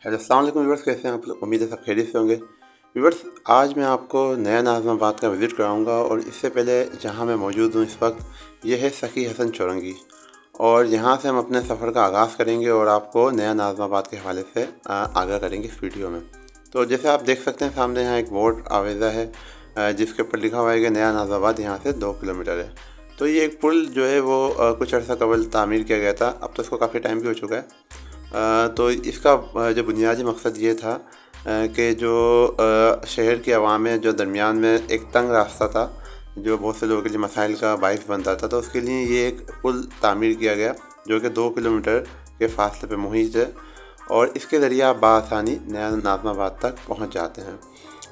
Hello अस्सलाम वालेकुम viewers, कैसे हैं आप लोग? उम्मीद है सब खैरियत से होंगे। व्यूअर्स, आज मैं आपको नया नाज़िमाबाद का विज़िट कराऊंगा और इससे पहले जहां मैं मौजूद हूं इस वक्त ये है सखी हसन चौरंगी। और यहां से हम अपने सफ़र का आगाज़ करेंगे और आपको नया नाज़िमाबाद के हवाले से आगाह करेंगे इस वीडियो में। तो जैसे आप देख सकते हैं सामने यहाँ एक बोर्ड आवेज़ा है जिसके ऊपर लिखा हुआ है कि नया नाज़िमाबाद यहाँ से 2 किलोमीटर है। तो ये एक पुल जो है वो कुछ अर्सा कबल तामीर किया गया था, अब तो इसको काफ़ी टाइम भी हो चुका है। तो इसका जो बुनियादी मकसद ये था कि जो शहर की आवाम में जो दरमियान में एक तंग रास्ता था जो बहुत से लोगों के लिए मसाइल का बाइस बनता था, तो उसके लिए ये एक पुल तामीर किया गया जो कि 2 किलोमीटर के फासले पे मुहित है और इसके ज़रिए आप बआसानी नया नाज़िमाबाद तक पहुंच जाते हैं।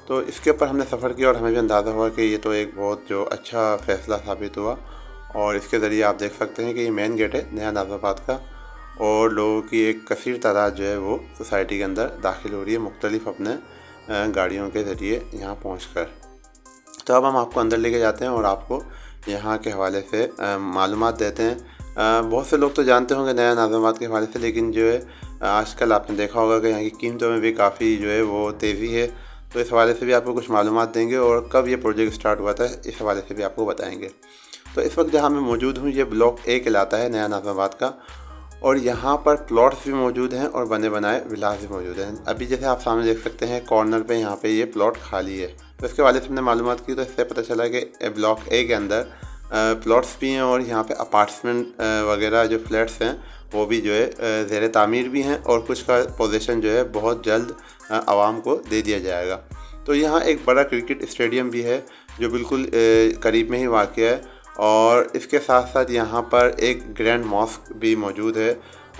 तो इसके ऊपर हमने सफ़र किया और हमें भी अंदाज़ा हुआ कि ये तो एक बहुत जो अच्छा फ़ैसला साबित हुआ। और इसके ज़रिए आप देख सकते हैं कि ये मेन गेट है नया नाज़िमाबाद का और लोगों की एक कसीर तादाद जो है वो सोसाइटी के अंदर दाखिल हो रही है मुख्तलिफ़ अपने गाड़ियों के ज़रिए यहाँ पहुँचकर। तो अब हम आपको अंदर लेके जाते हैं और आपको यहाँ के हवाले से मालूमात देते हैं। बहुत से लोग तो जानते होंगे नया नाज़िमाबाद के हवाले से, लेकिन जो है आजकल आपने देखा होगा कि यहाँ की कीमतों में भी काफ़ी जो है वो तेज़ी है। तो इस हवाले से भी आपको कुछ मालूमात देंगे और कब ये प्रोजेक्ट स्टार्ट हुआ था इस हवाले से भी आपको बताएँगे। तो इस वक्त जहाँ मैं मौजूद हूँ ये ब्लॉक ए कहलाता है नया नाज़िमाबाद का और यहाँ पर प्लॉट्स भी मौजूद हैं और बने बनाए विलास भी मौजूद हैं। अभी जैसे आप सामने देख सकते हैं कॉर्नर पे यहाँ पे ये प्लॉट खाली है। तो इसके वाले से हमने मालूमात की तो इससे पता चला कि ब्लॉक ए के अंदर प्लॉट्स भी हैं और यहाँ पे अपार्टमेंट वगैरह जो फ्लैट्स हैं वो भी जो है ज़ेर तामीर भी हैं और कुछ का पोजीशन जो है बहुत जल्द आवाम को दे दिया जाएगा। तो यहाँ एक बड़ा क्रिकेट स्टेडियम भी है जो बिल्कुल करीब में ही वाक़ है और इसके साथ साथ यहाँ पर एक ग्रैंड मॉस्क भी मौजूद है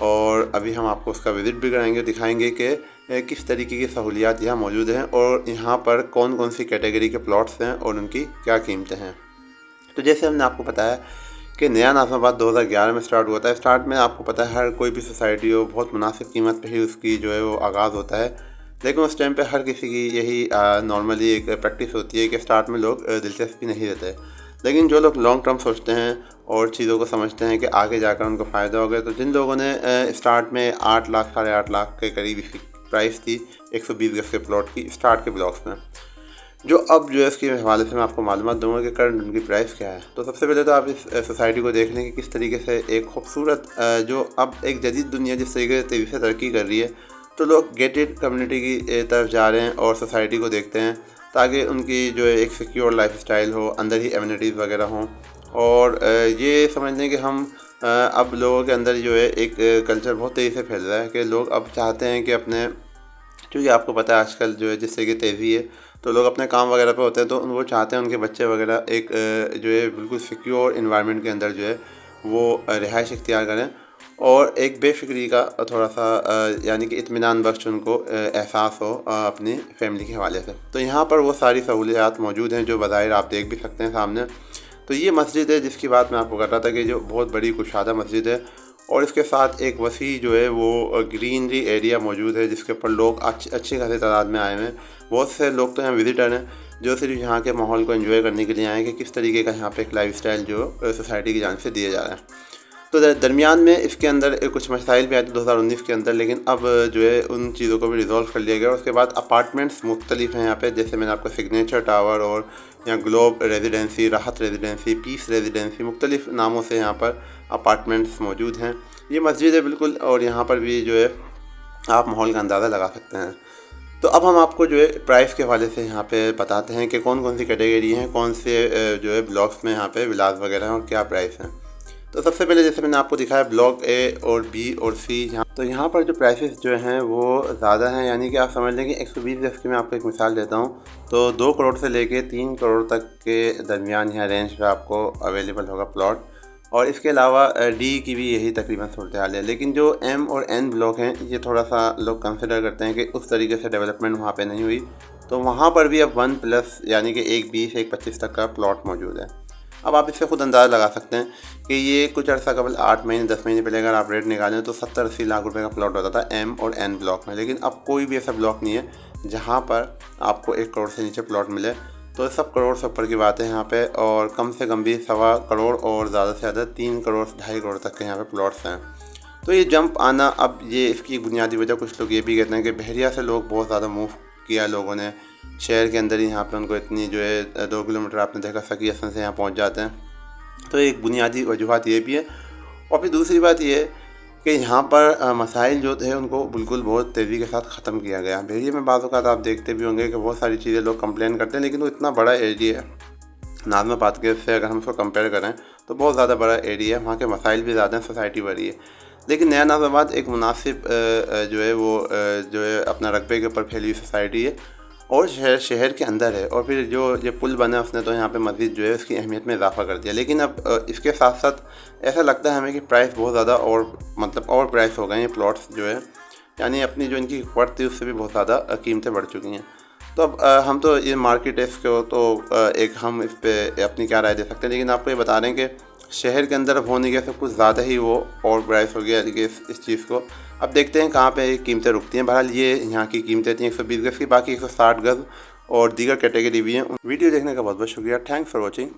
और अभी हम आपको उसका विज़िट भी कराएंगे, दिखाएंगे कि किस तरीके की सहूलियात यहाँ मौजूद हैं और यहाँ पर कौन कौन सी कैटेगरी के प्लॉट्स हैं और उनकी क्या कीमतें हैं। तो जैसे हमने आपको बताया कि नया नाज़िमाबाद 2011 में स्टार्ट हुआ था। स्टार्ट में आपको पता है हर कोई भी सोसाइटी हो बहुत मुनासिब कीमत पे ही उसकी जो है वो आगाज़ होता है, लेकिन उस टाइम पे हर किसी की यही नॉर्मली एक प्रैक्टिस होती है कि स्टार्ट में लोग दिलचस्पी नहीं देते। लेकिन जो लोग लॉन्ग टर्म सोचते हैं और चीज़ों को समझते हैं कि आगे जाकर उनको फ़ायदा होगा, तो जिन लोगों ने स्टार्ट में 8 लाख 8.5 लाख के करीब इसकी प्राइस थी 120 गज के प्लॉट की स्टार्ट के ब्लॉक्स में, जो अब जो है इसके हवाले से मैं आपको मालूमात दूंगा कि करंट उनकी प्राइस क्या है। तो सबसे पहले तो आप इस सोसाइटी को देख लें कि किस तरीके से एक खूबसूरत जो अब एक जदीद दुनिया जिस तरीके से तेज़ी से तरक्की कर रही है, तो लोग गेटेड कम्युनिटी की तरफ जा रहे हैं और सोसाइटी को देखते हैं ताकि उनकी जो है एक सिक्योर लाइफ स्टाइल हो, अंदर ही एमिनिटीज़ वगैरह हों। और ये समझ लें कि हम अब लोगों के अंदर जो है एक कल्चर बहुत तेज़ी से फैल रहा है कि लोग अब चाहते हैं कि अपने, क्योंकि आपको पता है आजकल जो है जिस तरीके तेज़ी है तो लोग अपने काम वगैरह पे होते हैं, तो वो चाहते हैं उनके बच्चे वगैरह एक जो है बिल्कुल सिक्योर इन्वायरमेंट के अंदर जो है वो रिहाइश इख्तियार करें और एक बेफिक्री का थोड़ा सा यानी कि इत्मीनान बख्श उनको एहसास हो अपनी फैमिली के हवाले से। तो यहाँ पर वो सारी सहूलियात मौजूद हैं जो बज़ाहिर आप देख भी सकते हैं सामने। तो ये मस्जिद है जिसकी बात मैं आपको कर रहा था कि जो बहुत बड़ी कुशादा मस्जिद है और इसके साथ एक वसी जो है वो ग्रीनरी एरिया मौजूद है जिसके ऊपर लोग अच्छी खासी तादाद में आए हुए हैं। बहुत से लोग तो यहाँ विज़िटर हैं जो सिर्फ यहाँ के माहौल को एंजॉय करने के लिए आए हैं कि किस तरीके का यहाँ पे एक लाइफ स्टाइल जो सोसाइटी की जानिब से दिया जा रहा है। तो दरमियान में इसके अंदर कुछ मसाइल भी आए थे 2019 के अंदर, लेकिन अब जो है उन चीज़ों को भी रिज़ॉल्व कर लिया गया। और उसके बाद अपार्टमेंट्स मुख्तलिफ हैं यहाँ पे, जैसे मैंने आपको सिग्नेचर टावर और यहाँ ग्लोब रेजिडेंसी, राहत रेजिडेंसी, पीस रेजिडेंसी, मुख्तलिफ नामों से यहाँ पर अपार्टमेंट्स मौजूद हैं। ये मस्जिद है बिल्कुल और यहाँ पर भी जो है आप माहौल का अंदाज़ा लगा सकते हैं। तो अब हम आपको जो है प्राइस के हवाले से यहाँ पे बताते हैं कि कौन कौन सी कैटेगरी हैं, कौन से जो है ब्लॉक्स में यहाँ पे विलास वगैरह हैं और क्या प्राइस हैं। तो सबसे पहले जैसे मैंने आपको दिखाया ब्लॉक ए और बी और सी, यहाँ पर जो प्राइसेस जो हैं वो ज़्यादा हैं, यानी कि आप समझ लें कि 120 गज की मैं आपको एक मिसाल देता हूँ तो 2 करोड़ से लेके 3 करोड़ तक के दरमियान यहाँ रेंज पे आपको अवेलेबल होगा प्लॉट। और इसके अलावा डी की भी यही तकरीबन सूरत हाल है। लेकिन जो एम और एन ब्लॉक हैं ये थोड़ा सा लोग कंसिडर करते हैं कि उस तरीके से डेवलपमेंट वहाँ पे नहीं हुई, तो वहाँ पर भी अब 1+ यानी कि 1 20 1 25 तक का प्लॉट मौजूद है। अब आप इससे खुद अंदाज़ा लगा सकते हैं कि ये कुछ अर्सा कबल 8 महीने 10 महीने पहले अगर आप रेट निकालें तो 70-80 लाख रुपए का प्लॉट होता था एम और एन ब्लॉक में। लेकिन अब कोई भी ऐसा ब्लॉक नहीं है जहाँ पर आपको 1 करोड़ से नीचे प्लॉट मिले। तो सब करोड़ से ऊपर की बात है यहाँ पे, और कम से कम भी 1.25 करोड़ और ज़्यादा से ज़्यादा 3 करोड़ 2.5 करोड़ तक के यहाँ पे प्लॉट्स हैं। तो ये जंप आना, अब ये इसकी बुनियादी वजह कुछ लोग ये भी कहते हैं कि बहरिया से लोग बहुत ज़्यादा मूव किया लोगों ने शहर के अंदर ही, यहाँ पे उनको इतनी जो है 2 किलोमीटर आपने देखा सकी हसन से यहाँ पहुँच जाते हैं। तो एक बुनियादी वजूहत ये भी है। और फिर दूसरी बात ये है कि यहाँ पर मसाइल जो थे उनको बिल्कुल बहुत तेज़ी के साथ ख़त्म किया गया। बहरिया में बाज़ औक़ात आप देखते भी होंगे कि बहुत सारी चीज़ें लोग कंप्लेन करते हैं, लेकिन वो इतना बड़ा एरिया है नाज़िमाबाद के से अगर हम उसको कंपेयर करें तो बहुत ज़्यादा बड़ा एरिया है, वहाँ के मसाइल भी ज़्यादा हैं, सोसाइटी बड़ी है। लेकिन नया नाज़िमाबाद एक मुनासिब जो है वो जो है अपना रकबे के ऊपर फैली हुई सोसाइटी है और शहर के अंदर है। और फिर जो ये पुल बना है उसने तो यहाँ पे मज़ीद जो है उसकी अहमियत में इजाफ़ा कर दिया। लेकिन अब इसके साथ साथ ऐसा लगता है हमें कि प्राइस बहुत ज़्यादा और मतलब और प्राइस हो गए हैं प्लॉट्स जो है, यानी अपनी जो इनकी वर्थ थी उससे भी बहुत ज़्यादा कीमतें बढ़ चुकी हैं। तो अब हम तो ये मार्केट है इसको तो एक हम इस पे अपनी क्या राय दे सकते हैं, लेकिन आपको ये बता रहे हैं कि शहर के अंदर अब होने के सब कुछ ज़्यादा ही वो और प्राइस हो गया कि इस चीज़ को। अब देखते हैं कहाँ पे कीमतें रुकती हैं। बहरहाल ये यहाँ की कीमतें थी 120 गज़ की, बाकी 160 गज़ और दीगर कैटेगरी भी हैं। वीडियो देखने का बहुत बहुत शुक्रिया। Thanks for watching.